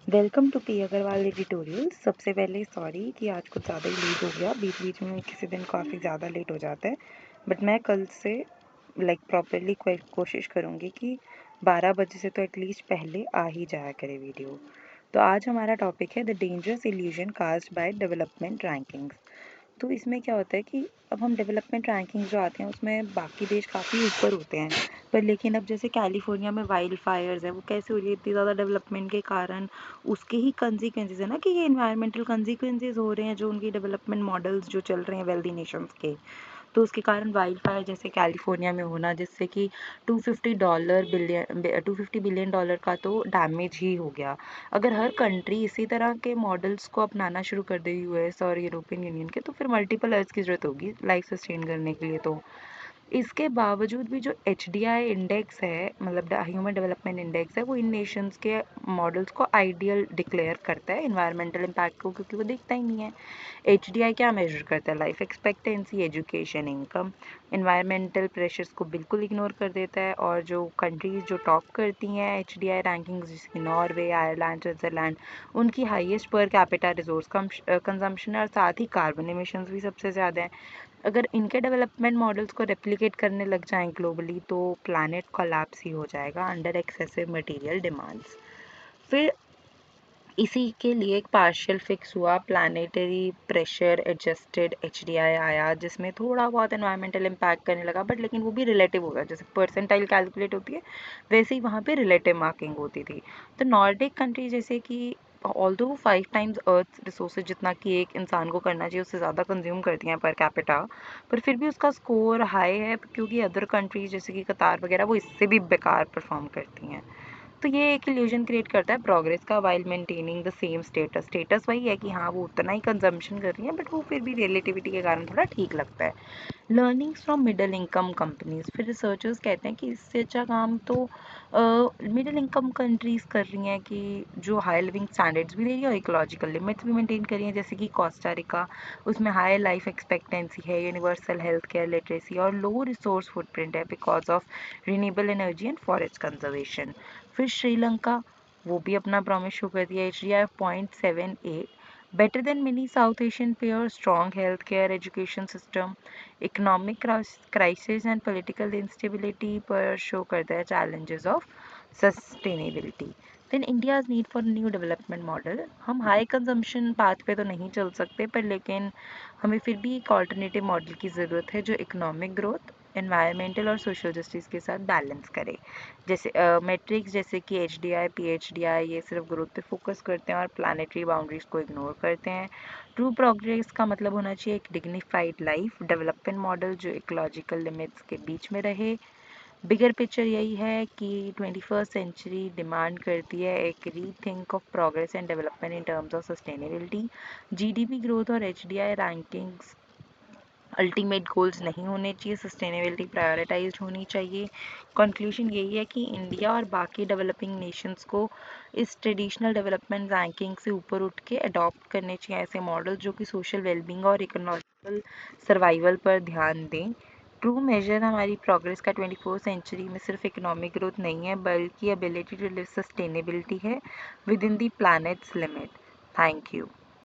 Welcome to P Agarwal editorial. सबसे पहले sorry कि आज कुछ ज़्यादा ही लेट हो गया। बीच बीच में किसी दिन काफ़ी ज़्यादा लेट हो जाता है, बट मैं कल से प्रॉपरली कोशिश करूँगी कि 12 बजे से तो एटलीस्ट पहले आ ही जाया करे वीडियो। तो आज हमारा टॉपिक है the dangerous illusion caused by development rankings. तो इसमें क्या होता है कि अब हम डेवलपमेंट रैंकिंग्स जो आते हैं उसमें बाकी देश काफ़ी ऊपर होते हैं, पर लेकिन अब जैसे कैलिफोर्निया में वाइल्ड फायर्स है, वो कैसे हो रही है इतनी ज़्यादा डेवलपमेंट के कारण। उसके ही कंसिक्वेंसेज है ना कि ये इन्वायरमेंटल कंसिक्वेंसेज हो रहे हैं जो उनकी डेवलपमेंट मॉडल्स जो चल रहे हैं वेल्दी नेशंस के। तो उसके कारण वाइल्ड फायर जैसे कैलिफोर्निया में होना, जिससे कि $250 बिलियन का तो डैमेज ही हो गया। अगर हर कंट्री इसी तरह के मॉडल्स को अपनाना शुरू कर दे यूएस और यूरोपियन यूनियन के, तो फिर मल्टीपल अर्थ की ज़रूरत होगी लाइफ सस्टेन करने के लिए। तो इसके बावजूद भी जो HDI इंडेक्स है, मतलब ह्यूमन डेवलपमेंट इंडेक्स है, वो इन नेशंस के मॉडल्स को आइडियल डिक्लेयर करता है इन्वायरमेंटल इम्पैक्ट को, क्योंकि वो देखता ही नहीं है। HDI क्या मेजर करता है? Life expectancy, education, income. Environmental pressures को बिल्कुल इग्नोर कर देता है। और जो कंट्रीज जो टॉप करती हैं HDI रैंकिंग्स, जैसे नॉर्वे, आयरलैंड, स्विट्जरलैंड, उनकी highest per capita resource consumption है और साथ ही कार्बन एमिशंस भी सबसे ज़्यादा है। अगर इनके डेवलपमेंट मॉडल्स को रेप्लिकेट करने लग जाएं ग्लोबली, तो प्लैनेट कोलैप्स ही हो जाएगा अंडर एक्सेसिव मटेरियल डिमांड्स। फिर इसी के लिए एक पार्शियल फिक्स हुआ, प्लानिटरी प्रेशर एडजस्टेड HDI आया, जिसमें थोड़ा बहुत एनवायरमेंटल इम्पैक्ट करने लगा, बट लेकिन वो भी रिलेटिव हो गया। जैसे परसेंटाइल कैलकुलेट होती है, वैसे ही वहाँ पे रिलेटिव मार्किंग होती थी। तो नॉर्डिक कंट्री जैसे कि ऑल्दो 5 टाइम्स अर्थ रिसोर्सेज जितना कि एक इंसान को करना चाहिए उससे ज़्यादा कंज्यूम करती हैं पर कैपिटा, पर फिर भी उसका स्कोर हाई है, क्योंकि अदर कंट्रीज जैसे कि कतार वगैरह वो इससे भी बेकार परफॉर्म करती हैं। तो ये एक इल्यूजन क्रिएट करता है प्रोग्रेस का, while maintaining the same status. Status वही है कि हाँ वो उतना ही कंजम्पशन कर रही है, बट वो फिर भी रिलेटिविटी के कारण थोड़ा ठीक लगता है। Learnings from middle income companies, फिर रिसर्चर्स कहते हैं कि इससे अच्छा काम तो मिडिल इनकम कंट्रीज कर रही हैं, कि जो हाई लिविंग स्टैंडर्ड्स भी दे रही है और इकोलॉजिकल लिमिट्स भी मेंटेन कर रही हैं। जैसे कि कोस्टा रिका, उसमें हाई लाइफ एक्सपेक्टेंसी है, यूनिवर्सल हेल्थ केयर लिटरेसी और लो रिसोर्स फुटप्रिंट है because of renewable energy and forest conservation. फिर श्रीलंका, वो भी अपना प्रॉमिस शो कर दिया, HDI 0.78, better than many South Asian peers, strong healthcare, education system, economic crisis and political instability पर show करता है challenges of sustainability. Then India's need for new development model, हम हाई कंजम्पशन पाथ पे तो नहीं चल सकते, पर लेकिन हमें फिर भी एक ऑल्टरनेटिव मॉडल की ज़रूरत है जो इकोनॉमिक ग्रोथ, एनवायरमेंटल और सोशल जस्टिस के साथ बैलेंस करे। जैसे मेट्रिक्स जैसे कि HDI, PHDI, ये सिर्फ ग्रोथ पे फोकस करते हैं और प्लानिटरी बाउंड्रीज को इग्नोर करते हैं। ट्रू प्रोग्रेस का मतलब होना चाहिए एक डिग्निफाइड लाइफ, डेवलपमेंट मॉडल जो इकोलॉजिकल लिमिट्स के बीच में रहे। बिगर पिक्चर यही है कि 21st सेंचुरी डिमांड करती है एक rethink of progress and development in terms of sustainability. GDP growth और HDI रैंकिंग्स अल्टीमेट गोल्स नहीं होने चाहिए, सस्टेनेबिलिटी प्रायोरिटाइज्ड होनी चाहिए। कंक्लूजन यही है कि इंडिया और बाकी डेवलपिंग नेशंस को इस ट्रेडिशनल डेवलपमेंट रैंकिंग से ऊपर उठ के अडॉप्ट करने चाहिए ऐसे मॉडल जो कि सोशल वेलबींग और इकोनॉमिकल सर्वाइवल पर ध्यान दें। ट्रू मेजर हमारी प्रोग्रेस का 24th सेंचुरी में सिर्फ इकोनॉमिक ग्रोथ नहीं है, बल्कि एबिलिटी टू लिव सस्टेनेबिलिटी है with in the planets limit. Thank you.